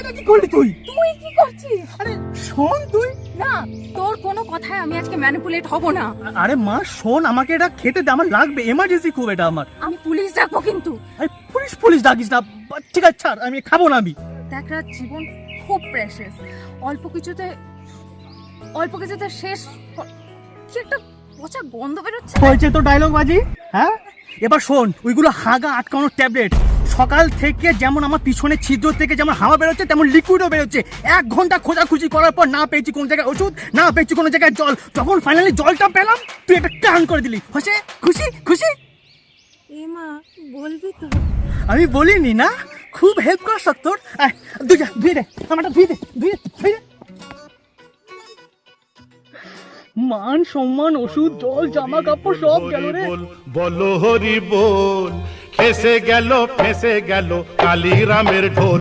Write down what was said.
এটা কি করলি তুই? তুই কি করছিস? আরে শোন তুই। না, তোর কোনো কথায় আমি আজকে ম্যানিপুলেট হব না। আরে মা শোন, আমাকে এটা খেতে দে, আমার লাগবে, এমার্জেন্সি খুব এটা আমার। আমি পুলিশ ডাকবো কিন্তু। আরে পুলিশ পুলিশ ডাকিস না, ঠিক আছে ছাড়, আমি খাবো না আমি। দেখ রাত, জীবন খুব প্রেশাস। অল্প কিছুতে শেষ। কি একটা পচা গন্ধ বেরোচ্ছে। হয়েছে তো ডায়লগ বাজি, হ্যাঁ? এবার শোন, ওইগুলো হাগা আটকানোর ট্যাবলেট। সকাল থেকে যেমন আমার পিছনে ছিদ্র থেকে যেমন হাওয়া বেরোচ্ছে, তেমন লিকুইডও বেরোচ্ছে। 1 ঘন্টা খোঁজাখুঁজি করার পর না পেয়েছি কোনো জায়গায় ওষুধ, না পেয়েছি কোনো জায়গায় জল। যখন ফাইনালি জলটা পেলাম, তুই একটা টান করে দিলি। হয়েছে? খুশি খুশি? এ মা, বলবি তো? আমি বলিনি না, খুব হেল্প কর সব তোর। ধুয়ে দে আমারটা, ধুয়ে দে। মান সম্মান, ওষুধ, জল, জামা কাপড় সব গেল রে। বলো হরি বল, ফেসে গেল কালীরামের ঢোল।